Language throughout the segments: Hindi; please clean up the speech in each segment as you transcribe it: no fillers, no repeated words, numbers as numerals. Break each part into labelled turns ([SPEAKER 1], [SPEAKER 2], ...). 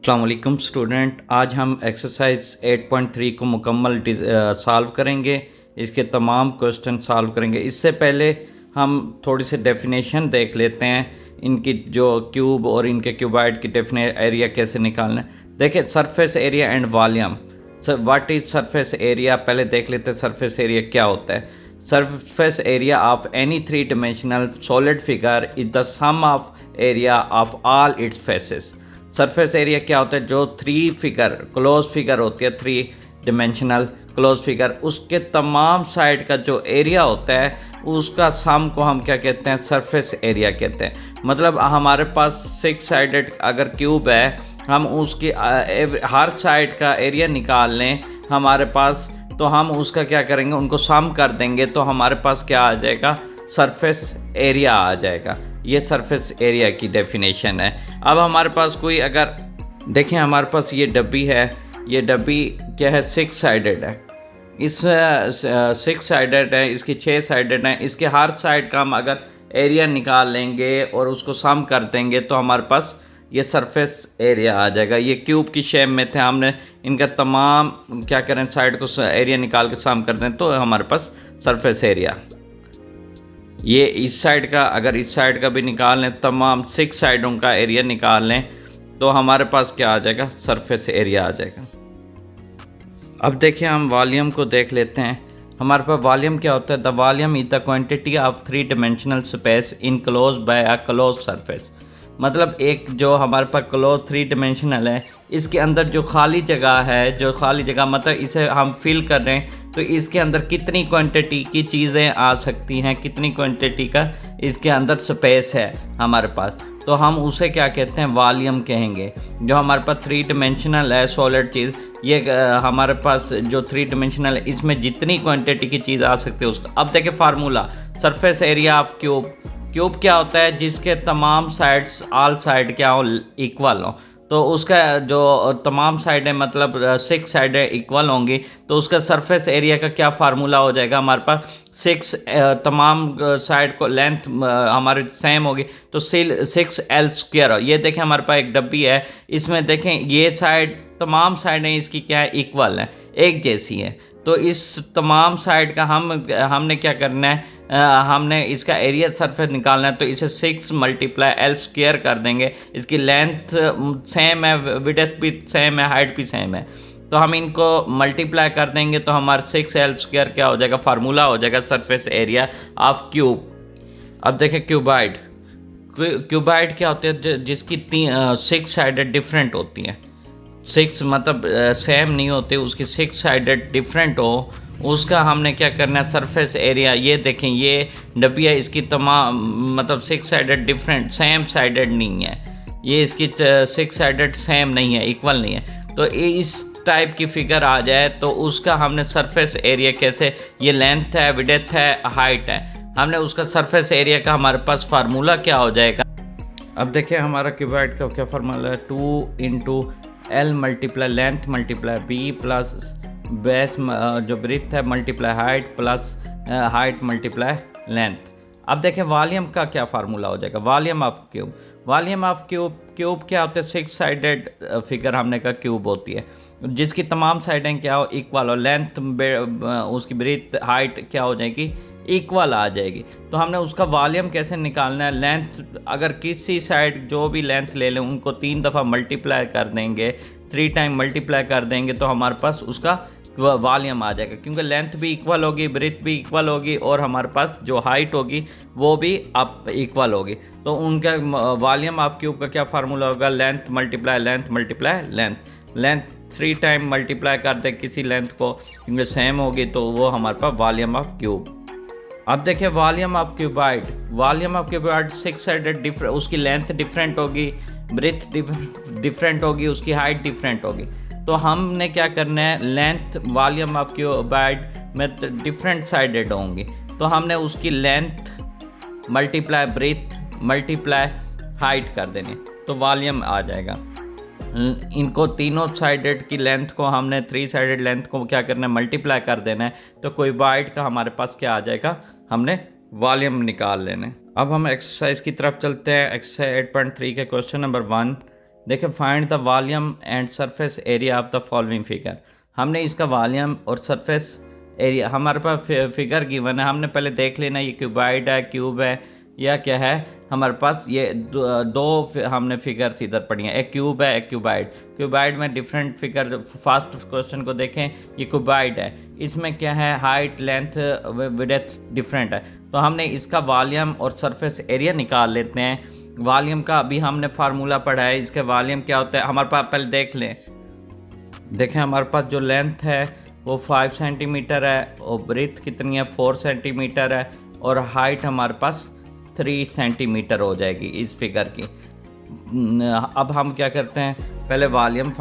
[SPEAKER 1] अस्सलाम वालेकुम स्टूडेंट। आज हम एक्सरसाइज 8.3 को मुकम्मल सॉल्व करेंगे। इसके तमाम क्वेश्चन सॉल्व करेंगे। इससे पहले हम थोड़ी सी डेफिनेशन देख लेते हैं इनकी, जो क्यूब और इनके क्यूबाइड की एरिया कैसे निकालना है। देखिए, surface area and volume. What is surface area, पहले देख लेते हैं सरफेस एरिया क्या होता है। Surface area of any three dimensional solid figure is the sum of area of all its faces. Surface area क्या होता है, जो क्लोज फिगर होती है, थ्री डिमेंशनल क्लोज फिगर, उसके तमाम साइड का जो एरिया होता है उसका सम को हम क्या कहते हैं, सरफेस एरिया कहते हैं। मतलब हमारे पास 6 साइडेड अगर क्यूब है, हम उसकी हर साइड का एरिया निकाल लें हमारे पास, तो हम उसका क्या करेंगे, उनको सम कर देंगे तो हमारे पास क्या आ जाएगा, सरफेस एरिया आ जाएगा। ये सरफेस एरिया की डेफिनेशन है। अब हमारे पास कोई अगर देखें, हमारे पास ये डब्बी है, ये डब्बी क्या है, 6 साइडेड है। इस 6 साइडेड है, इसकी 6 साइडेड है। इसके हर साइड का हम अगर एरिया निकाल लेंगे और उसको सम कर देंगे तो हमारे पास ये सरफेस एरिया आ जाएगा। ये क्यूब की शेप में थे, हमने इनका तमाम क्या करें, साइड को एरिया निकाल के सम कर दें तो हमारे पास सरफेस एरिया। ये इस साइड का, अगर इस साइड का भी निकाल लें, तमाम 6 साइडों का एरिया निकाल लें तो हमारे पास क्या आ जाएगा, सरफेस एरिया आ जाएगा। अब देखिए, हम वॉल्यूम को देख लेते हैं। हमारे पास वॉल्यूम क्या होता है, the volume is the quantity of three dimensional space enclose by a close surface. मतलब एक जो हमारे पास क्लोज थ्री डिमेंशनल है, इसके अंदर जो खाली जगह है, जो खाली जगह मतलब इसे हम फिल कर रहे हैं, तो इसके अंदर कितनी क्वांटिटी की चीज़ें आ सकती हैं, कितनी क्वांटिटी का इसके अंदर स्पेस है हमारे पास, तो हम उसे क्या कहते हैं, वॉल्यूम कहेंगे। जो हमारे पास थ्री डिमेंशनल है सॉलिड चीज़, ये हमारे पास जो थ्री डिमेंशनल है, इसमें जितनी क्वांटिटी की चीज़ आ सकती है उसका। अब देखिए formula, surface area of cube. Cube क्या होता है, जिसके तमाम साइड्स, ऑल साइड क्या हो, इक्वल हो। तो उसका जो तमाम साइडें मतलब 6 साइडें इक्वल होंगी, तो उसका सरफेस एरिया का क्या फार्मूला हो जाएगा, हमारे पास 6 तमाम साइड को लेंथ हमारे सेम होगी तो 6L² हो। ये देखें, हमारे पास एक डब्बी है, इसमें देखें ये साइड, तमाम साइडें इसकी क्या है, इक्वल हैं, एक जैसी हैं। तो इस तमाम साइड का हमने क्या करना है, हमने इसका एरिया सरफेस निकालना है, तो इसे 6 × L² कर देंगे। इसकी लेंथ सेम है, विड्थ भी सेम है, हाइट भी सेम है, तो हम इनको मल्टीप्लाई कर देंगे तो हमारा 6L² क्या हो जाएगा, फार्मूला हो जाएगा सरफेस एरिया ऑफ क्यूब। अब देखें क्यूबाइड। क्यूबाइड क्या होते हैं, जिसकी 6 साइडेड डिफरेंट होती हैं। 6 मतलब सेम नहीं होते, उसकी 6 साइडेड डिफरेंट हो, उसका हमने क्या करना है, सरफेस एरिया। ये देखें, ये डब्बी है, इसकी तमाम मतलब 6 साइडेड डिफरेंट, सेम साइडेड नहीं है, ये इसकी 6 साइडेड सेम नहीं है, इक्वल नहीं है। तो इस टाइप की फिगर आ जाए तो उसका हमने सरफेस एरिया कैसे, ये लेंथ है, विड्थ है, हाइट है, हमने उसका सरफेस एरिया का हमारे पास फार्मूला क्या हो जाएगा। अब देखिए, हमारा क्यूबाइड का क्या फार्मूला है, 2 × L × length × B plus base जो ब्रीथ है multiply height plus height × length. अब देखें वॉल्यूम का क्या फार्मूला हो जाएगा, volume of cube. Volume of cube क्या होता है, 6 साइडेड फिगर हमने का क्यूब होती है, जिसकी तमाम साइडें क्या हो, इक्वल हो, लेंथ उसकी ब्रीथ हाइट क्या हो जाएगी, इक्वल आ जाएगी। तो हमने उसका वॉल्यूम कैसे निकालना है, लेंथ अगर किसी साइड जो भी लेंथ ले लें उनको 3 दफ़ा मल्टीप्लाई कर देंगे, 3 टाइम मल्टीप्लाई कर देंगे तो हमारे पास उसका वॉल्यूम आ जाएगा, क्योंकि लेंथ भी इक्वल होगी, ब्रीथ भी इक्वल होगी और हमारे पास जो हाइट होगी वो भी अप इक्वल होगी। तो उनका वॉल्यूम ऑफ क्यूब का क्या फार्मूला होगा, length × length × length. Length 3 time multiply कर दें किसी लेंथ को, क्योंकि सेम होगी, तो वो हमारे पास वॉल्यूम ऑफ क्यूब। अब देखिए volume of cuboid. Volume of cuboid 6 sided different, उसकी लेंथ डिफरेंट होगी, ब्रेथ डिफरेंट होगी, उसकी हाइट डिफरेंट होगी। तो हमने क्या करना है, लेंथ वॉल्यूम ऑफ क्यूबाइड में डिफरेंट साइडेड होंगी, तो हमने उसकी length multiply breath multiply height कर देनी, तो वॉल्यूम आ जाएगा। इनको तीनों साइडेड की लेंथ को हमने 3 साइडेड लेंथ को क्या करना है, मल्टीप्लाई कर देना है, तो क्यूबाइड का हमारे पास क्या आ जाएगा, हमने वॉल्यूम निकाल लेना है। अब हम एक्सरसाइज की तरफ चलते हैं। एक्सरसाइज 8.3 के क्वेश्चन नंबर 1, देखिए find the volume and surface area of the following figure. हमने इसका वॉल्यूम और सरफेस एरिया, हमारे पास फिगर गिवन है, हमने पहले देख लेना ये क्यूबाइड है, क्यूब है या क्या है। हमारे पास ये दो हमने फिगर्स इधर पढ़ी हैं, एक क्यूब है एक क्यूबाइड। क्यूबाइड में डिफरेंट फिगर, फर्स्ट क्वेश्चन को देखें, ये क्यूबाइड है, इसमें क्या है हाइट लेंथ विड्थ डिफरेंट है। तो हमने इसका वॉल्यूम और सरफेस एरिया निकाल लेते हैं। वॉल्यूम का अभी हमने फार्मूला पढ़ा है, इसके वॉल्यूम क्या होता है हमारे पास पहले देख लें। देखें हमारे पास जो लेंथ है वो 5 सेंटीमीटर है और ब्रीथ कितनी है 4 सेंटीमीटर है और हाइट हमारे पास 3 सेंटीमीटर हो जाएगी इस फिगर की। अब हम क्या करते हैं, पहले वॉल्यूम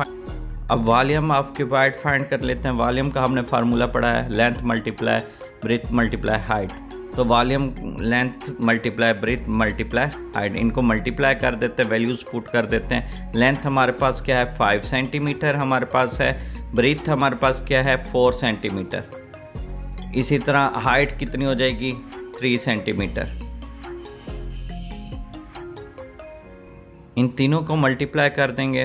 [SPEAKER 1] अब वॉल्यूम ऑफ क्यूबाइड फाइंड कर लेते हैं। वॉल्यूम का हमने फार्मूला पढ़ा है, length multiply breadth multiply height. तो volume length multiply breadth multiply height, इनको मल्टीप्लाई कर देते हैं, वैल्यूज़ पुट कर देते हैं। लेंथ हमारे पास क्या है 5 सेंटीमीटर हमारे पास है, ब्रीथ हमारे पास क्या है 4 सेंटीमीटर। इसी तरह हाइट कितनी हो जाएगी 3 सेंटीमीटर। इन तीनों को मल्टीप्लाई कर देंगे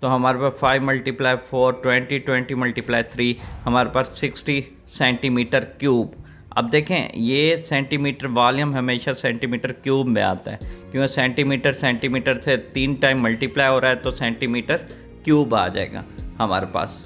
[SPEAKER 1] तो हमारे पास 5 मल्टीप्लाई 4 20, 20 मल्टीप्लाई 3 हमारे पास 60 सेंटीमीटर क्यूब। अब देखें ये सेंटीमीटर वॉल्यूम हमेशा सेंटीमीटर क्यूब में आता है, क्योंकि सेंटीमीटर सेंटीमीटर से 3 टाइम मल्टीप्लाई हो रहा है तो सेंटीमीटर क्यूब आ जाएगा हमारे पास।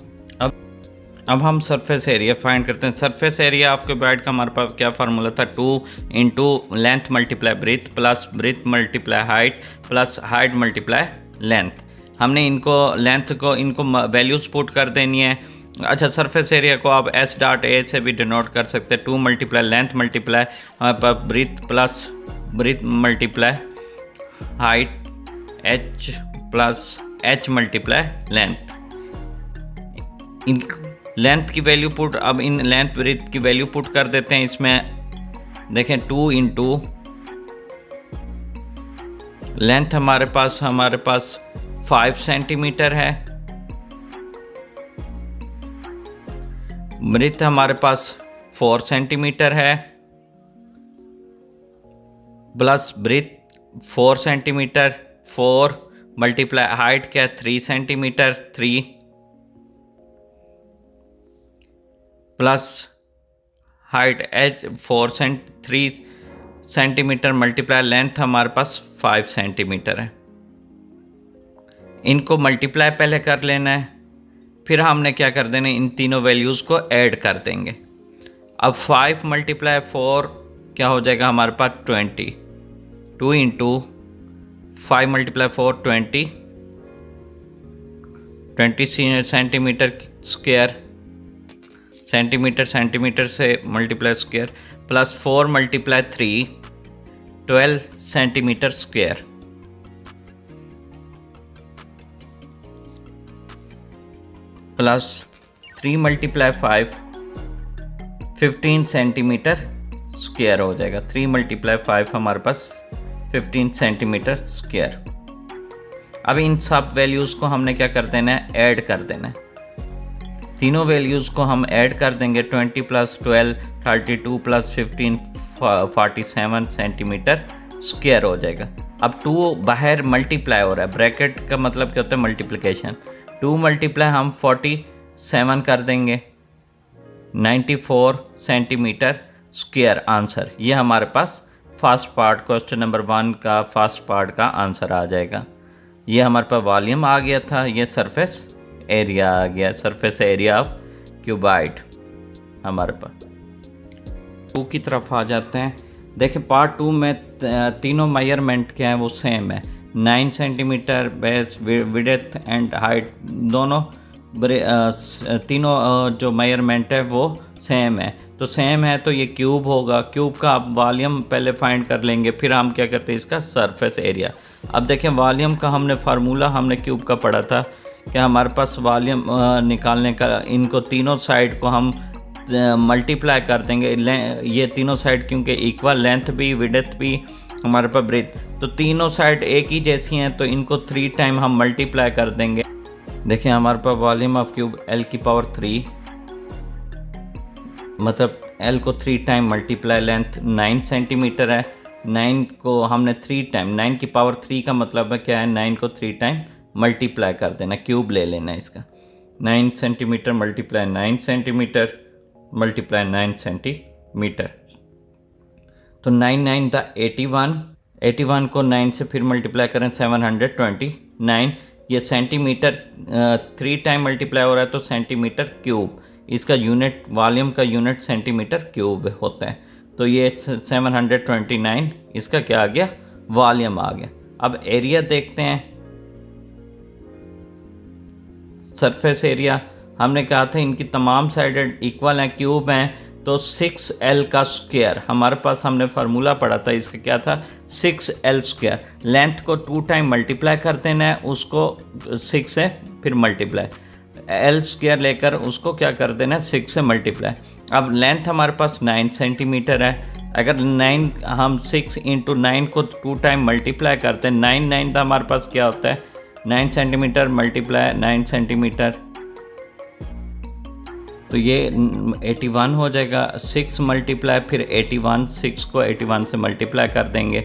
[SPEAKER 1] अब हम सरफेस एरिया फाइंड करते हैं। सरफेस एरिया ऑफ क्यूबाइड का हमारे पास क्या फार्मूला था, 2 into length multiply breadth plus breadth multiply height plus height multiply length. हमने इनको लेंथ को इनको वैल्यूज पुट कर देनी है। अच्छा, सरफेस एरिया को आप एस डॉट ए से भी डिनोट कर सकते हैं। 2 मल्टीप्लाई लेंथ मल्टीप्लाई हमारे पास breadth plus breadth multiply height H plus H multiply length. इन लेंथ की वैल्यू पुट, अब इन लेंथ ब्रीथ की वैल्यू पुट कर देते हैं इसमें। देखें 2 इंटू लेंथ हमारे पास 5 सेंटीमीटर है, ब्रीथ हमारे पास 4 सेंटीमीटर है plus breadth 4 centimetre 4 multiply height क्या 3 centimetre 3 plus height H 3 centimetre multiply length हमारे पास 5 सेंटीमीटर है। इनको मल्टीप्लाई पहले कर लेना है, फिर हमने क्या कर देना, इन तीनों वैल्यूज़ को ऐड कर देंगे। अब 5 मल्टीप्लाई 4 क्या हो जाएगा हमारे पास 20, 2 into 5 multiply 4 20 centimetre square, centimetre centimetre से multiply square plus 4 multiply 3 12 centimetre square plus 3 multiply 5 15 centimetre square हो जाएगा। 3 मल्टीप्लाई 5 हमारे पास 15 सेंटीमीटर स्क्वायर। अब इन सब वैल्यूज़ को हमने क्या कर देना है, ऐड कर देना है। तीनों वैल्यूज़ को हम ऐड कर देंगे। 20 प्लस 12 32 प्लस 15 47 सेंटीमीटर स्क्वायर हो जाएगा। अब 2 बाहर मल्टीप्लाई हो रहा है, ब्रैकेट का मतलब क्या होता है मल्टीप्लिकेशन। 2 मल्टीप्लाई हम 47 कर देंगे, 94 सेंटीमीटर स्क्वायर आंसर। ये हमारे पास फर्स्ट पार्ट क्वेश्चन नंबर 1 का फर्स्ट पार्ट का आंसर आ जाएगा। ये हमारे पास वॉल्यूम आ गया था, ये सरफेस एरिया आ गया, सरफेस एरिया ऑफ क्यूबाइड हमारे पास। 2 की तरफ आ जाते हैं। देखिए पार्ट 2 में तीनों मेजरमेंट क्या है वो सेम है। 9 centimetre base width and height दोनों तीनों जो मेजरमेंट है वो सेम है। तो सेम है तो ये क्यूब होगा। क्यूब का आप वॉल्यूम पहले फाइंड कर लेंगे, फिर हम क्या करते हैं इसका सरफेस एरिया। अब देखें वॉल्यूम का हमने फार्मूला हमने क्यूब का पढ़ा था कि हमारे पास वॉल्यूम निकालने का, इनको तीनों साइड को हम मल्टीप्लाई कर देंगे। ये तीनों साइड क्योंकि इक्वल, लेंथ भी विड्थ भी हमारे पास ब्रीथ, तो तीनों साइड एक ही जैसी हैं तो इनको 3 टाइम हम मल्टीप्लाई कर देंगे। देखिए हमारे पास वॉल्यूम ऑफ क्यूब L की पावर 3, मतलब L को 3 टाइम मल्टीप्लाई, लेंथ 9 सेंटीमीटर है, 9 को हमने 3 टाइम, 9 की पावर 3 का मतलब है क्या है, 9 को 3 टाइम मल्टीप्लाई कर देना, क्यूब ले लेना इसका। 9 centimetre multiply 9 centimetre multiply 9 centimetre, तो 9 9 द 81, 81 को 9 से फिर मल्टीप्लाई करें 729, ये सेंटीमीटर 3 टाइम मल्टीप्लाई हो रहा है तो सेंटीमीटर क्यूब, इसका यूनिट वॉल्यूम का यूनिट सेंटीमीटर क्यूब होता है। तो ये 729 इसका क्या आ गया, वॉल्यूम आ गया। अब एरिया देखते हैं, सरफेस एरिया हमने कहा था इनकी तमाम साइडेड इक्वल हैं, क्यूब हैं, तो 6L का स्क्वायर हमारे पास, हमने फार्मूला पढ़ा था इसका क्या था, 6L स्क्वायर। लेंथ को 2 टाइम मल्टीप्लाई कर देना है, उसको 6 से फिर मल्टीप्लाई, L स्क्वायर लेकर उसको क्या कर देना है 6 से मल्टीप्लाई। अब लेंथ हमारे पास 9 सेंटीमीटर है, अगर 9 हम 6 इंटू 9 को 2 टाइम मल्टीप्लाई करते हैं, 9 9 का हमारे पास क्या होता है 9 सेंटीमीटर मल्टीप्लाई 9 सेंटीमीटर, तो ये 81 हो जाएगा। 6 मल्टीप्लाई फिर 81, 6 को 81 से मल्टीप्लाई कर देंगे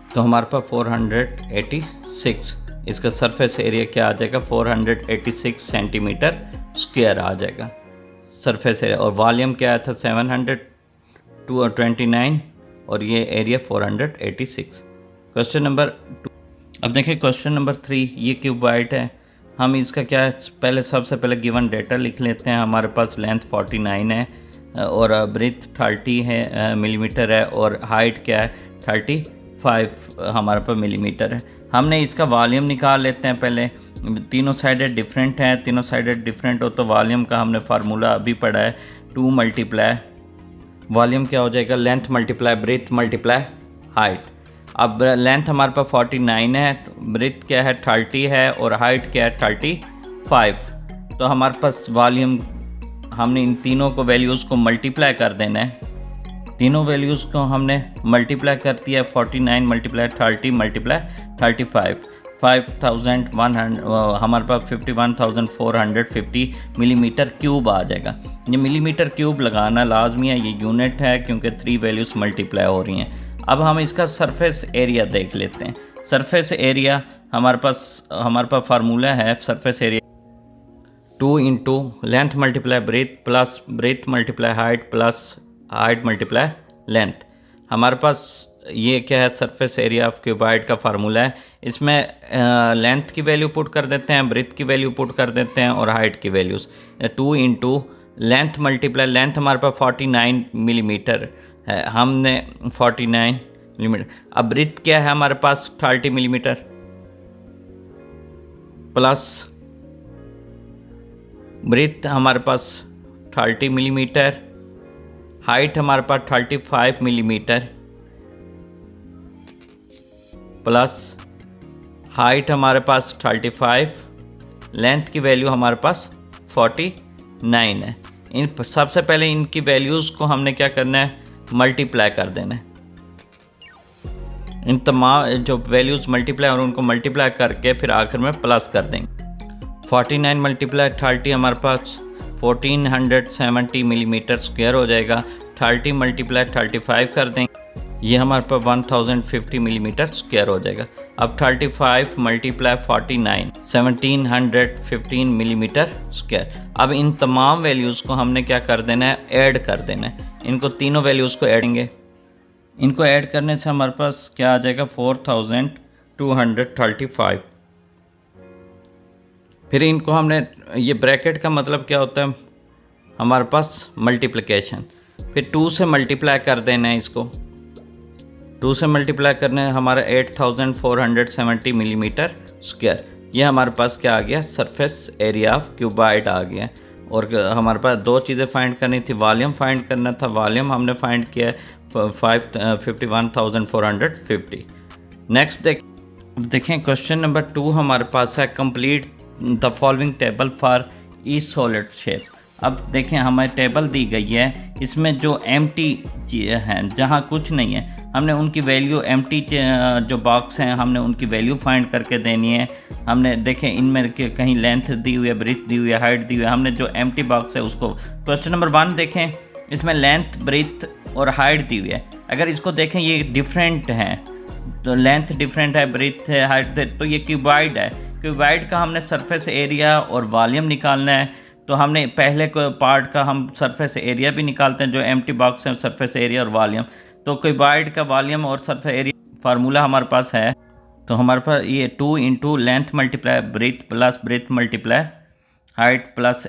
[SPEAKER 1] तो हमारे पास 486, इसका सरफेस एरिया क्या आ जाएगा 486 सेंटीमीटर स्क्वायर आ जाएगा सरफेस एरिया। और वॉल्यूम क्या आया था 729 और ये एरिया 486। क्वेश्चन नंबर 2, अब देखिए क्वेश्चन नंबर 3, ये क्यूबॉइड है। हम इसका क्या है, पहले सबसे पहले गिवन डेटा लिख लेते हैं। हमारे पास लेंथ 49 है और ब्रेथ 30 है मिलीमीटर है, और हाइट क्या है 35 हमारे पास मिलीमीटर है। हमने इसका वॉल्यूम निकाल लेते हैं पहले, तीनों साइडें डिफरेंट हैं, तीनों साइडें डिफरेंट हो तो वॉल्यूम का हमने फार्मूला अभी पढ़ा है, 2 मल्टीप्लाई वॉल्यूम क्या हो जाएगा, length multiply breath multiply height. अब लेंथ हमारे पास 49 है, ब्रेथ क्या है 30 है, और हाइट क्या है 35, तो हमारे पास वॉल्यूम, हमने इन तीनों को वैल्यूज़ को मल्टीप्लाई कर देना है। तीनों वैल्यूज़ को हमने मल्टीप्लाई कर दिया, 49 मल्टीप्लाई 30 मल्टीप्लाई 35, 5100 हमारे पास 51,450 मिलीमीटर क्यूब आ जाएगा। ये मिलीमीटर क्यूब लगाना लाजमी है, ये यूनिट है क्योंकि 3 वैल्यूज़ मल्टीप्लाई हो रही हैं। अब हम इसका सरफेस एरिया देख लेते हैं। सरफेस एरिया हमारे पास फार्मूला है, surface area 2 into length multiply breath plus breadth multiply height plus height multiply length. हमारे पास ये क्या है, सरफेस एरिया ऑफ क्यूबॉइड का फार्मूला है। इसमें लेंथ की वैल्यू पुट कर देते हैं, ब्रेथ की वैल्यू पुट कर देते हैं, और हाइट की values 2 into length multiply, length हमारे पास 49 मिलीमीटर है, हमने 49 मिलीमीटर। अब ब्रेथ क्या है हमारे पास 30 मिलीमीटर प्लस ब्रेथ हमारे पास 30 मिलीमीटर, हाइट हमारे पास 35 मिलीमीटर प्लस हाइट हमारे पास 35, लेंथ की वैल्यू हमारे पास 49 है। इन सबसे पहले इनकी वैल्यूज़ को हमने क्या करना है, मल्टीप्लाई कर देना है। इन तमाम जो वैल्यूज़ मल्टीप्लाई और उनको मल्टीप्लाई करके फिर आखिर में प्लस कर देंगे। 49 मल्टीप्लाई 30 हमारे पास 1470 मिलीमीटर स्क्वायर हो जाएगा। 30 मल्टीप्लाई 35 कर देंगे, ये हमारे पास 1050 मिलीमीटर स्क्वायर हो जाएगा। अब 35 मल्टीप्लाई 49 1715 मिलीमीटर स्क्वायर। अब इन तमाम वैल्यूज़ को हमने क्या कर देना है, ऐड कर देना है। इनको तीनों वैल्यूज़ को ऐडेंगे, इनको ऐड करने से हमारे पास क्या आ जाएगा 4235। फिर इनको हमने, ये ब्रैकेट का मतलब क्या होता है हमारे पास मल्टीप्लिकेशन, फिर 2 से मल्टीप्लाई कर देना है। इसको 2 से मल्टीप्लाई करने हमारा 8470 मिलीमीटर स्क्वायर। ये हमारे पास क्या आ गया, सरफेस एरिया ऑफ क्यूबॉइड आ गया। और हमारे पास 2 चीज़ें फाइंड करनी थी, वॉल्यूम फाइंड करना था, वॉल्यूम हमने फाइंड किया 51,450। नेक्स्ट देखें क्वेश्चन नंबर 2 हमारे पास है, complete the following table for each solid shape. अब देखें हमें टेबल दी गई है, इसमें जो एम्प्टी हैं, जहाँ कुछ नहीं है, हमने उनकी वैल्यू, एम्प्टी जो बॉक्स हैं हमने उनकी वैल्यू फाइंड करके देनी है। हमने देखें इनमें कहीं लेंथ दी हुई है, ब्रेथ दी हुई है, हाइट दी हुई है, हमने जो एम्प्टी बॉक्स है उसको, क्वेश्चन नंबर 1 देखें, इसमें लेंथ ब्रेथ और हाइट दी हुई है। अगर इसको देखें ये डिफरेंट हैं, तो लेंथ डिफरेंट है, ब्रेथ है, हाइट है, तो ये क्यूबाइड है। क्यूबाइड का हमने सरफेस एरिया और वॉल्यूम निकालना है। तो हमने पहले को पार्ट का हम सरफेस एरिया भी निकालते हैं, जो एम्प्टी बॉक्स है, सरफेस एरिया और वॉल्यूम। तो क्यूबाइड का वॉल्यूम और सरफेस एरिया फार्मूला हमारे पास है। तो हमारे पास ये 2 into length multiply breath plus breadth multiply height plus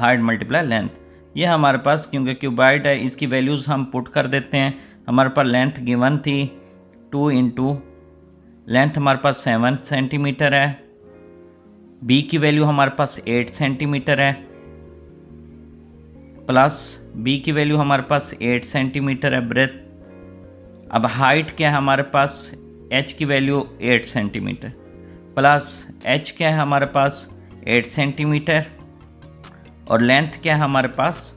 [SPEAKER 1] height multiply length, ये हमारे पास, क्योंकि क्यूबाइड है इसकी वैल्यूज़ हम पुट कर देते हैं। हमारे पास लेंथ गिवन थी 2 इंटू लेंथ हमारे पास 7 सेंटीमीटर है, बी की वैल्यू हमारे पास 8 सेंटीमीटर है, प्लस बी की वैल्यू हमारे पास 8 सेंटीमीटर है ब्रेथ। अब हाइट क्या है हमारे पास, एच की वैल्यू 8 सेंटीमीटर, प्लस एच क्या है हमारे पास 8 सेंटीमीटर, और लेंथ क्या है हमारे पास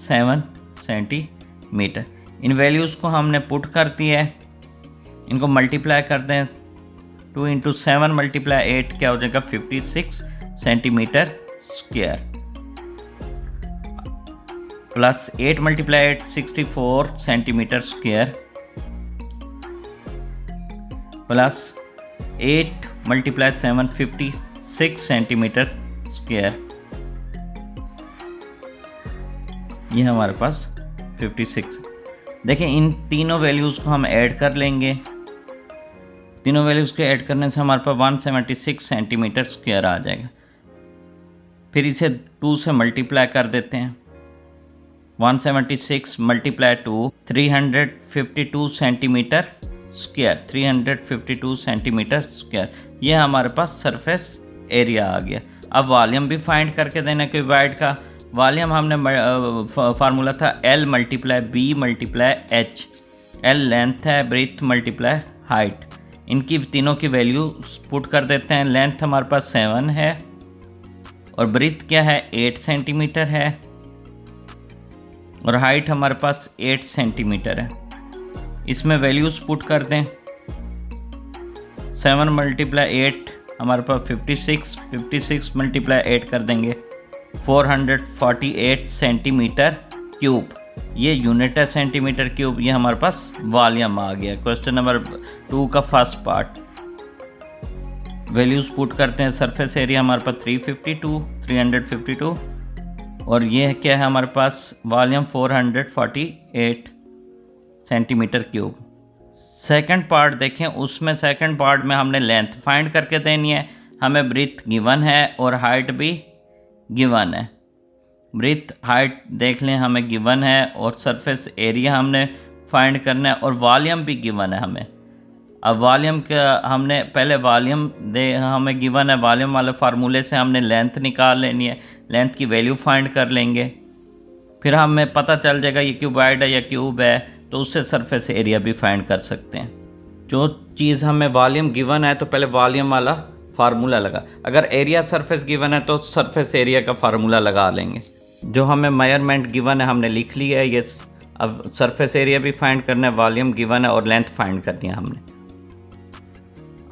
[SPEAKER 1] 7 सेंटीमीटर। इन वैल्यूज़ को हमने पुट कर दिया है, इनको मल्टीप्लाई करते हैं। 2 इंटू 7 मल्टीप्लाई 8 क्या हो जाएगा 56 centimetre square, plus 8 multiply 8 64 centimetre square, plus 8 multiply 7 56 centimetre square, ये हमारे पास 56। देखिए इन तीनों वैल्यूज़ को हम ऐड कर लेंगे। तीनों वैल्यूज़ को ऐड करने से हमारे पास 176 सेंटीमीटर स्क्वायर आ जाएगा। फिर इसे 2 से मल्टीप्लाई कर देते हैं। 176 multiply 2 352 centimetre square, 352 centimetre square, ये हमारे पास सरफेस एरिया आ गया। अब वॉल्यूम भी फाइंड करके देना क्यूबाइड का। वॉल्यूम हमने फार्मूला था L multiply B multiply H. L length है, ब्रेथ मल्टीप्लाई हाइट, इनकी तीनों की वैल्यू पुट कर देते हैं। लेंथ हमारे पास 7 है और ब्रेथ क्या है 8 सेंटीमीटर है, और हाइट हमारे पास 8 सेंटीमीटर है। इसमें वैल्यूज़ पुट कर दें। 7 मल्टीप्लाई 8 हमारे पास 56, 56 मल्टीप्लाई 8 कर देंगे 448 सेंटीमीटर क्यूब, ये यूनिट है सेंटीमीटर क्यूब। ये हमारे पास वॉल्यूम आ गया। क्वेश्चन नंबर 2 का फर्स्ट पार्ट। वैल्यूज़ पुट करते हैं। सरफेस एरिया हमारे पास 352 और ये क्या है हमारे पास volume 448 centimetre cube. Second part देखें, उसमें सेकंड पार्ट में हमने लेंथ फाइंड करके देनी है। हमें ब्रेथ गिवन है और हाइट भी गिवन है। ब्रेथ हाइट देख लें हमें गिवन है, और सरफेस एरिया हमने फाइंड करना है, और वॉल्यूम भी गिवन है हमें। अब वॉल्यूम का हमने पहले वॉल्यूम हमें गिवन है, वॉल्यूम वाले फार्मूले से हमने लेंथ निकाल लेनी है, लेंथ की वैल्यू फाइंड कर लेंगे। फिर हमें पता चल जाएगा ये क्यूबाइड है या क्यूब है, तो उससे सरफेस एरिया भी फाइंड कर सकते हैं। जो चीज़ हमें वॉल्यूम गिवन है तो पहले वॉल्यूम वाला फार्मूला लगा, अगर एरिया सरफेस गिवन है तो सरफेस एरिया का फार्मूला लगा लेंगे। जो हमें मेजरमेंट गिवन है हमने लिख लिया है ये। अब सरफेस एरिया भी फाइंड करना है, वॉल्यूम गिवन है और लेंथ फाइंड करनी है हमने।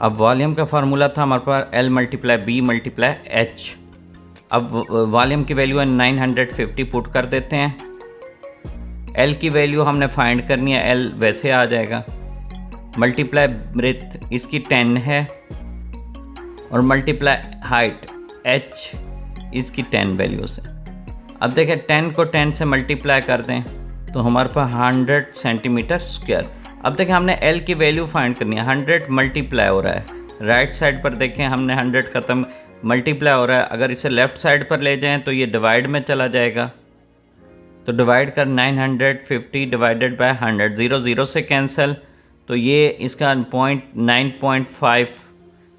[SPEAKER 1] अब वॉल्यूम का फार्मूला था हमारे पास L multiply B multiply H. अब वॉल्यूम की वैल्यू है 950 पुट कर देते हैं। L की वैल्यू हमने फाइंड करनी है, L वैसे आ जाएगा, मल्टीप्लाई ब्रेथ इसकी 10 है, और मल्टीप्लाई हाइट H इसकी 10 वैल्यू से। अब देखें 10 को 10 से मल्टीप्लाई कर दें तो हमारे पास 100 सेंटीमीटर स्क्वायर। अब देखें हमने L की वैल्यू फाइंड करनी है, 100 मल्टीप्लाई हो रहा है। राइट साइड पर देखें हमने 100 ख़त्म मल्टीप्लाई हो रहा है, अगर इसे लेफ़्ट साइड पर ले जाएं तो ये डिवाइड में चला जाएगा। तो डिवाइड कर 950 डिवाइडेड बाय 100, 0 0 से कैंसिल, तो ये इसका 9.5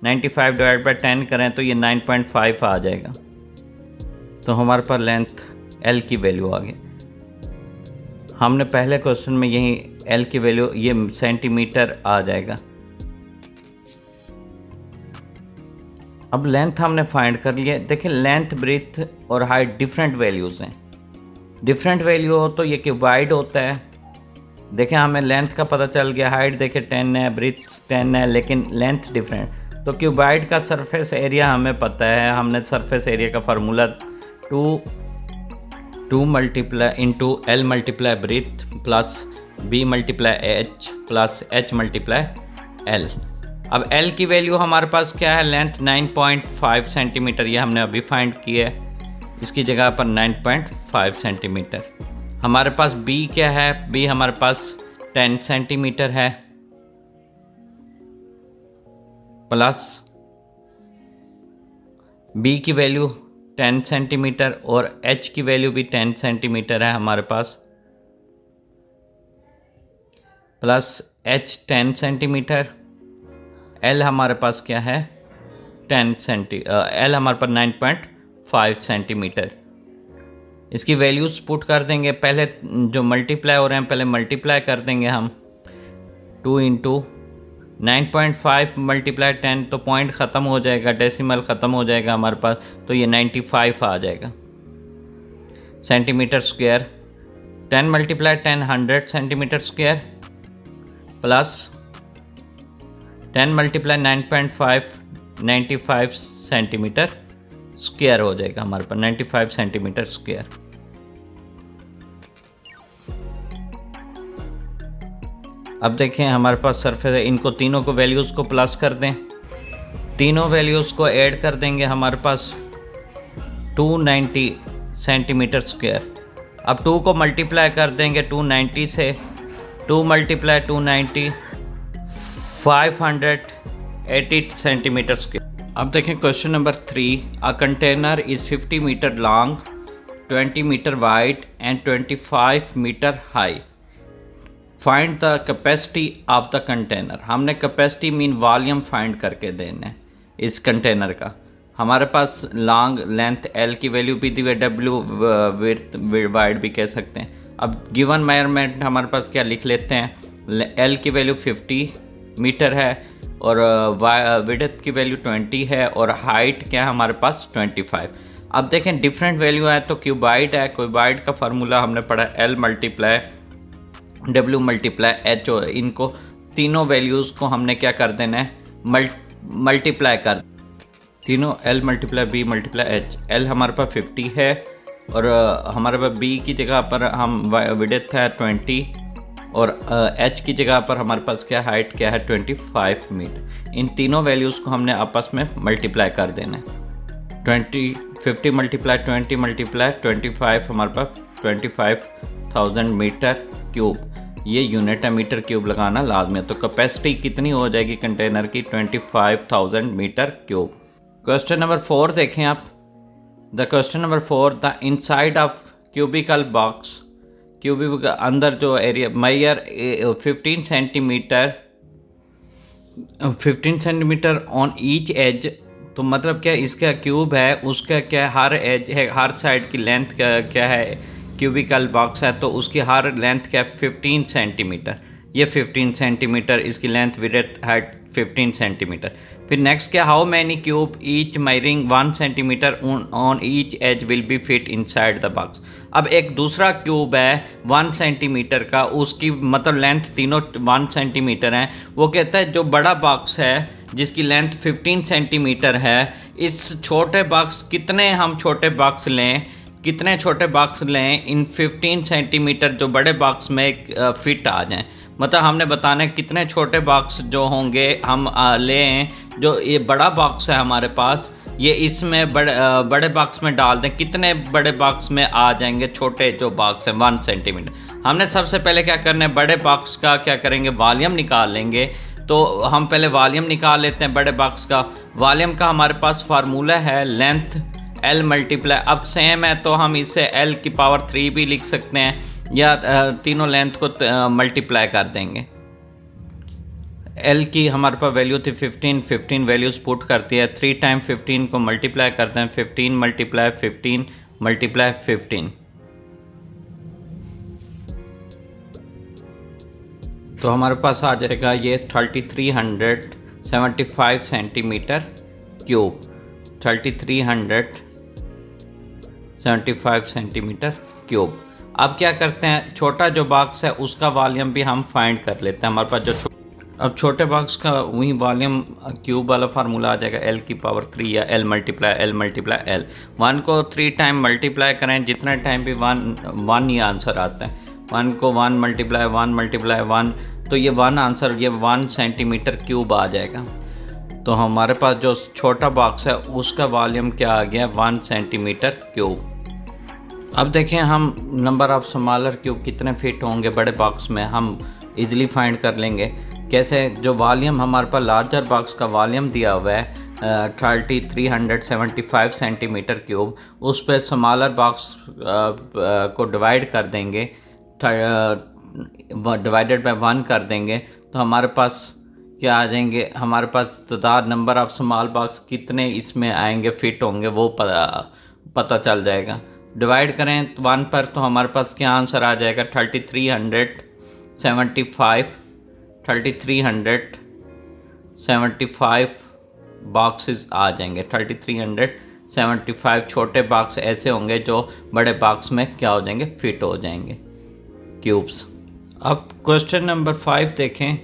[SPEAKER 1] 95 डिवाइड बाय 10 करें तो ये 9.5 आ जाएगा। तो हमारे पास लेंथ L की वैल्यू आ गई। हमने पहले क्वेश्चन में यही L की वैल्यू ये सेंटीमीटर आ जाएगा। अब लेंथ हमने फाइंड कर लिया। देखिए लेंथ ब्रेथ और हाइट डिफरेंट वैल्यूज़ हैं। डिफरेंट वैल्यू हो तो ये क्यूबाइड होता है। देखें हमें लेंथ का पता चल गया, हाइट देखें 10 है, ब्रेथ 10 है, लेकिन लेंथ डिफरेंट। तो क्यूबाइड का सरफेस एरिया हमें पता है। हमने सरफेस एरिया का formula 2 multiply into L multiply breath plus B multiply H plus H multiply L. अब एल की वैल्यू हमारे पास क्या है, लेंथ 9.5 सेंटीमीटर, ये हमने अभी फाइंड किया है, इसकी जगह पर 9.5 सेंटीमीटर। हमारे पास बी क्या है, बी हमारे पास 10 सेंटीमीटर है, प्लस बी की वैल्यू 10 सेंटीमीटर और एच की वैल्यू भी 10 सेंटीमीटर है हमारे पास, प्लस एच 10 सेंटीमीटर, एल हमारे पास क्या है 10 एल हमारे पास 9.5 सेंटीमीटर। इसकी वैल्यूज़ पुट कर देंगे, पहले जो मल्टीप्लाई हो रहे हैं पहले मल्टीप्लाई कर देंगे हम, 2 इंटू 9.5 मल्टीप्लाई 10, तो पॉइंट ख़त्म हो जाएगा, डेसिमल ख़त्म हो जाएगा हमारे पास, तो ये 95 आ जाएगा centimetre square. 10 multiply 10 100 centimetre square, plus 10 multiply 9.5 95 centimetre square हो जाएगा हमारे पास, 95 सेंटीमीटर स्क्वायर। अब देखें हमारे पास सरफेस है, इनको तीनों को वैल्यूज़ को प्लस कर दें, तीनों वैल्यूज़ को ऐड कर देंगे, हमारे पास 290 सेंटीमीटर स्क्वायर। अब 2 को मल्टीप्लाई कर देंगे 290 से, 2 मल्टीप्लाई 290 580 सेंटीमीटर स्क्वायर। अब देखें question number 3, a container is 50 metre long, 20 metre wide and 25 metre high, find the capacity of the container. हमने कैपेसिटी मीन वॉल्यूम फाइंड करके देना है इस कंटेनर का। हमारे पास लॉन्ग लेंथ एल की वैल्यू भी दी हुई, डब्ल्यू विड्थ वाइड भी कह सकते हैं। अब गिवन मेजरमेंट हमारे पास क्या लिख लेते हैं, एल की वैल्यू 50 मीटर है और विड्थ की वैल्यू 20 है और हाइट क्या है हमारे पास 25। अब देखें डिफरेंट वैल्यू है तो क्यूबाइड है, क्यूबाइड का फार्मूला हमने पढ़ा L multiply W multiply H, इनको तीनों वैल्यूज़ को हमने क्या कर देना है मल्टीप्लाई कर, तीनों L multiply B multiply H. L हमारे पास 50 है और हमारे पास बी की जगह पर हम विड्थ है 20 और एच की जगह पर हमारे पास क्या हाइट क्या है 25 मीटर। इन तीनों वैल्यूज़ को हमने आपस में मल्टीप्लाई कर देना है। 50 मल्टीप्लाई 20 मल्टीप्लाई 25 हमारे पास 25,000 मीटर क्यूब, ये यूनिट है, मीटर क्यूब लगाना लाजमी है। तो कैपेसिटी कितनी हो जाएगी कंटेनर की 25,000 मीटर क्यूब। क्वेश्चन नंबर 4 देखें आप, the question number 4, the inside of cubical box, cubic के अंदर जो area measure 15 centimetre on each edge, तो मतलब क्या इसका क्यूब है उसका क्या हर एज है, हर साइड की लेंथ क्या है, क्यूबिकल बॉक्स है तो उसकी हर लेंथ क्या 15 सेंटीमीटर, ये 15 सेंटीमीटर इसकी लेंथ विड्थ हाइट 15 सेंटीमीटर। फिर नेक्स्ट क्या, how many cube each measuring 1 centimetre on each edge will be fit inside the box. अब एक दूसरा क्यूब है 1 सेंटीमीटर का, उसकी मतलब लेंथ तीनों 1 सेंटीमीटर हैं। वो कहता है जो बड़ा बॉक्स है जिसकी लेंथ 15 सेंटीमीटर है, इस छोटे बॉक्स कितने हम छोटे बॉक्स लें, कितने छोटे बॉक्स लें इन 15 सेंटीमीटर जो बड़े बॉक्स में फिट आ जाएं। मतलब हमने बताना है कितने छोटे बॉक्स जो होंगे हम लें, जो ये बड़ा बॉक्स है हमारे पास ये इसमें बड़े बॉक्स में डाल दें, कितने बड़े बॉक्स में आ जाएंगे छोटे जो बॉक्स हैं 1 सेंटीमीटर। हमने सबसे पहले क्या करना है, बड़े बॉक्स का क्या करेंगे वॉल्यूम निकाल लेंगे। तो हम पहले वॉल्यूम निकाल लेते हैं बड़े बॉक्स का। वॉल्यूम का हमारे पास फार्मूला है लेंथ एल मल्टीप्लाई, अब सेम है तो हम इसे एल की पावर 3 भी लिख सकते हैं या तीनों लेंथ को मल्टीप्लाई कर देंगे। एल की हमारे पास वैल्यू थी 15 वैल्यूज़ पुट करती है, 3 टाइम 15 को मल्टीप्लाई करते हैं, 15 मल्टीप्लाई 15 मल्टीप्लाई 15, तो हमारे पास आ जाएगा ये 3375 सेंटीमीटर क्यूब, 3375 सेंटीमीटर क्यूब। अब क्या करते हैं, छोटा जो बॉक्स है उसका वॉल्यूम भी हम फाइंड कर लेते हैं। हमारे पास जो अब छोटे बॉक्स का वही वॉल्यूम क्यूब वाला फार्मूला आ जाएगा एल की पावर 3 या एल मल्टीप्लाई एल। 1 को 3 टाइम मल्टीप्लाई करें, जितना टाइम भी 1 ही आंसर आता है। 1 को 1 मल्टीप्लाई 1 तो ये वन आंसर, ये 1 सेंटीमीटर क्यूब आ जाएगा। तो हमारे पास जो छोटा बॉक्स है उसका वॉल्यूम क्या आ गया, 1 सेंटीमीटर क्यूब। अब देखें हम नंबर ऑफ़ स्मॉलर क्यूब कितने फिट होंगे बड़े बॉक्स में, हम इजीली फाइंड कर लेंगे। कैसे, जो वॉल्यूम हमारे पास लार्जर बॉक्स का वॉल्यूम दिया हुआ है 375 सेंटीमीटर क्यूब, उस पर स्मॉलर बॉक्स को डिवाइड कर देंगे, डिवाइडेड बाय 1 कर देंगे, तो हमारे पास क्या आ जाएंगे, हमारे पास तादाद नंबर ऑफ़ स्मॉल बॉक्स कितने इसमें आएंगे, फिट होंगे, वो पता चल जाएगा। डिवाइड करें 1 पर तो हमारे पास क्या आंसर आ जाएगा, 3375 बॉक्सेस आ जाएंगे। 3375 छोटे बॉक्स ऐसे होंगे जो बड़े बॉक्स में क्या हो जाएंगे, फिट हो जाएंगे, क्यूब्स। अब क्वेश्चन नंबर 5 देखें,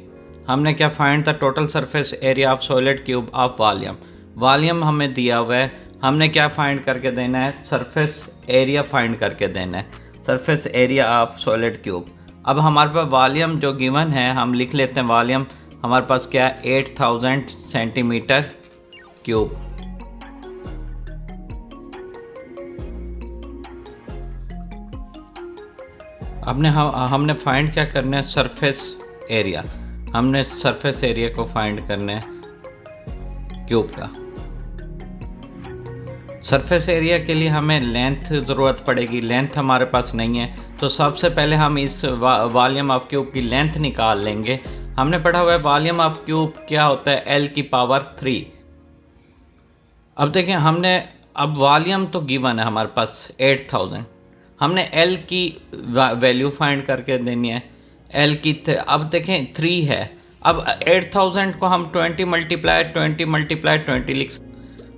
[SPEAKER 1] हमने क्या find the total surface area of solid cube of volume. Volume हमें दिया हुआ है, हमने क्या फाइंड करके देना है, सरफेस एरिया फाइंड करके देना है, surface area of solid cube. अब हमारे पास वॉल्यूम जो गिवन है, हम लिख लेते हैं वॉल्यूम हमारे पास क्या है, 8000 सेंटीमीटर क्यूब। हमने फाइंड क्या करना है, सरफेस एरिया। हमने सरफेस एरिया को फाइंड करना है क्यूब का। सरफेस एरिया के लिए हमें लेंथ ज़रूरत पड़ेगी, लेंथ हमारे पास नहीं है, तो सबसे पहले हम इस वॉल्यूम ऑफ क्यूब की लेंथ निकाल लेंगे। हमने पढ़ा हुआ है वॉल्यूम ऑफ क्यूब क्या होता है, L की पावर 3। अब देखें, हमने अब वॉल्यूम तो गिवन है हमारे पास 8000, हमने L की वैल्यू फाइंड करके देनी है, L की अब देखें 3 है। अब 8000 को हम 20 मल्टीप्लाई 20 लिख।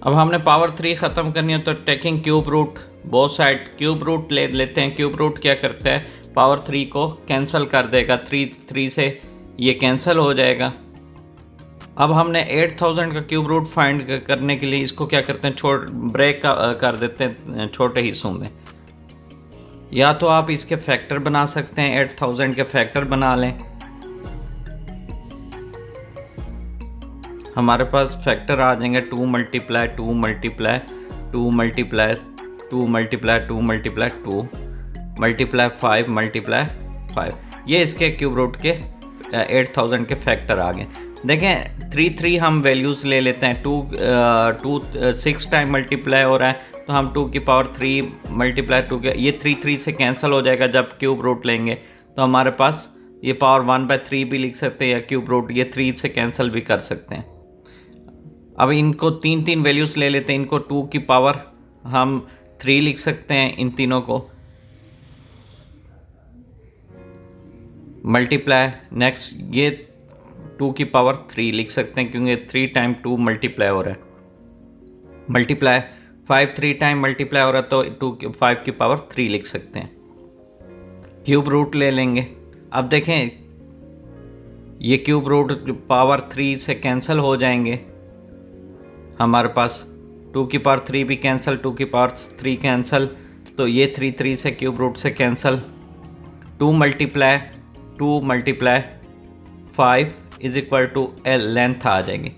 [SPEAKER 1] अब हमने पावर 3 ख़त्म करनी है, तो taking cube root both side, cube root ले लेते हैं। क्यूब रूट क्या करता है, पावर 3 को कैंसिल कर देगा, 3 से ये कैंसिल हो जाएगा। अब हमने 8000 का क्यूब रूट फाइंड करने के लिए इसको क्या करते हैं, ब्रेक कर देते हैं छोटे हिस्सों में। या तो आप इसके फैक्टर बना सकते हैं, 8000 के फैक्टर बना लें। हमारे पास फैक्टर आ जाएंगे 2 multiply 2 multiply 2 multiply 2 multiply 2 multiply 2 multiply 5 multiply 5। ये इसके क्यूब रूट के 8000 के फैक्टर आ गए। देखें 3 हम वैल्यूज़ ले लेते हैं, 6 टाइम मल्टीप्लाई हो रहा है, तो हम 2 की पावर 3 मल्टीप्लाई 2 के, ये 3 से कैंसिल हो जाएगा जब क्यूब रूट लेंगे, तो हमारे पास ये पावर 1/3 भी लिख सकते हैं, या क्यूब रूट ये 3 से कैंसिल भी कर सकते हैं। अब इनको 3 वैल्यूज़ ले लेते हैं, इनको 2 की पावर हम 3 लिख सकते हैं, इन तीनों को मल्टीप्लाई, नेक्स्ट ये 2 की पावर 3 लिख सकते हैं, क्योंकि 3 टाइम 2 मल्टीप्लाई हो रहा है, मल्टीप्लाई 5 3 टाइम मल्टीप्लाई हो रहा है, तो 5 की पावर 3 लिख सकते हैं। क्यूब रूट ले लेंगे। अब देखें ये क्यूब रूट पावर 3 से कैंसिल हो जाएंगे, हमारे पास 2 की पावर 3 भी कैंसिल, 2 की पावर 3 कैंसिल, तो ये 3 से क्यूब रूट से cancel. 2 multiply 5 is equal to L, length आ जाएगी।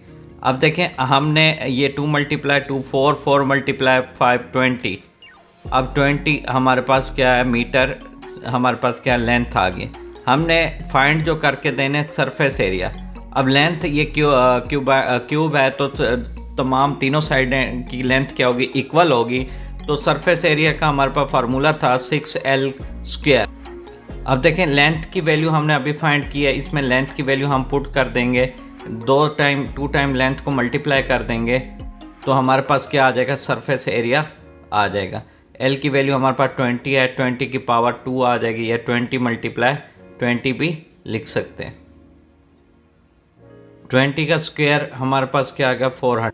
[SPEAKER 1] अब देखें हमने ये 2 मल्टीप्लाई 2 4 मल्टीप्लाई 5 20। अब 20 हमारे पास क्या है, मीटर, हमारे पास क्या लेंथ आ गई। हमने फाइंड जो करके देने सरफेस एरिया। अब लेंथ ये क्यूब है, तो तमाम तीनों साइड की लेंथ क्या होगी, इक्वल होगी, तो सरफेस एरिया का हमारे पास फार्मूला था 6L²। अब देखें लेंथ की वैल्यू हमने अभी फाइंड की है, इसमें लेंथ की वैल्यू हम पुट कर देंगे, 2 टाइम लेंथ को मल्टीप्लाई कर देंगे, तो हमारे पास क्या आ जाएगा, सरफेस एरिया आ जाएगा। L की वैल्यू हमारे पास 20 है, 20 की पावर 2 आ जाएगी, या 20 मल्टीप्लाई 20 भी लिख सकते हैं। 20 का स्क्वायर हमारे पास क्या आ गया, 400,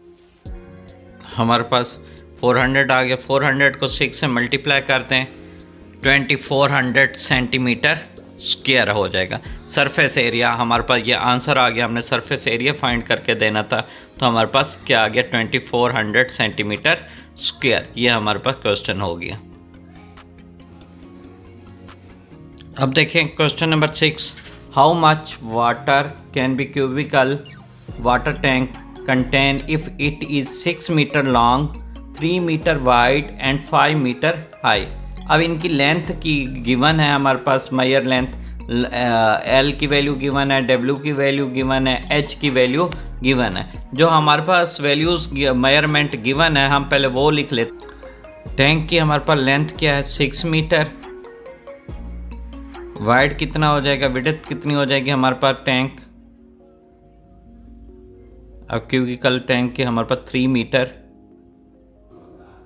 [SPEAKER 1] हमारे पास 400 आ गया। 400 को 6 से मल्टीप्लाई करते हैं, 2400 सेंटीमीटर स्क्वायर हो जाएगा सरफेस एरिया। हमारे पास ये आंसर आ गया, हमने सरफेस एरिया फाइंड करके देना था, तो हमारे पास क्या आ गया, 2400 सेंटीमीटर स्क्वायर। ये हमारे पास क्वेश्चन हो गया। अब देखें question number 6, how much water can be cubical water tank contain if it is 6 metre long, 3 metre wide and 5 metre high. अब इनकी लेंथ की गिवन है हमारे पास, मेजर लेंथ एल की वैल्यू गिवन है, डब्ल्यू की वैल्यू गिवन है, एच की वैल्यू गिवन है। जो हमारे पास वैल्यूज़ मेजरमेंट गिवन है हम पहले वो लिख लेते। टैंक की हमारे पास लेंथ क्या है 6 मीटर, वाइड कितना हो जाएगा, विड्थ कितनी हो जाएगी हमारे पास टैंक, अब क्यूबिकल टैंक की हमारे पास 3 मीटर,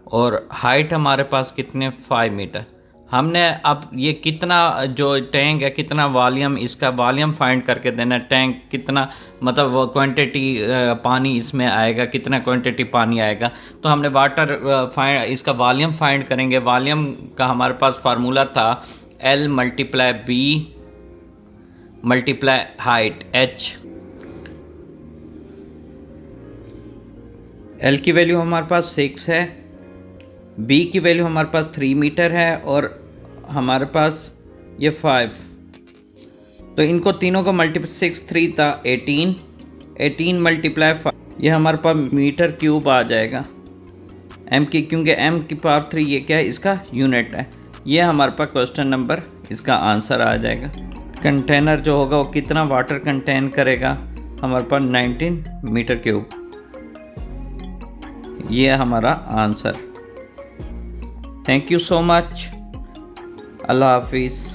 [SPEAKER 1] और हाइट हमारे पास कितने 5 मीटर। हमने अब ये कितना जो टैंक है कितना वॉल्यूम, इसका वॉल्यूम फाइंड करके देना। टैंक कितना मतलब वो क्वांटिटी पानी इसमें आएगा, कितना क्वांटिटी पानी आएगा। तो हमने वाटर फाइंड, इसका वॉल्यूम फाइंड करेंगे। वॉल्यूम का हमारे पास फार्मूला था L × B × height H। L की वैल्यू हमारे पास 6 है, B की वैल्यू हमारे पास 3 मीटर है, और हमारे पास ये 5। तो इनको तीनों को मल्टीप्लाई 6 3 था 18 × 5, ये हमारे पास मीटर क्यूब आ जाएगा M की, क्योंकि M की पावर 3 ये क्या है, इसका यूनिट है। ये हमारे पास क्वेश्चन नंबर इसका आंसर आ जाएगा। कंटेनर जो होगा वो कितना वाटर कंटेन करेगा, हमारे पास 19 मीटर क्यूब, ये हमारा answer. Thank you so much, अल्लाह हाफिज़।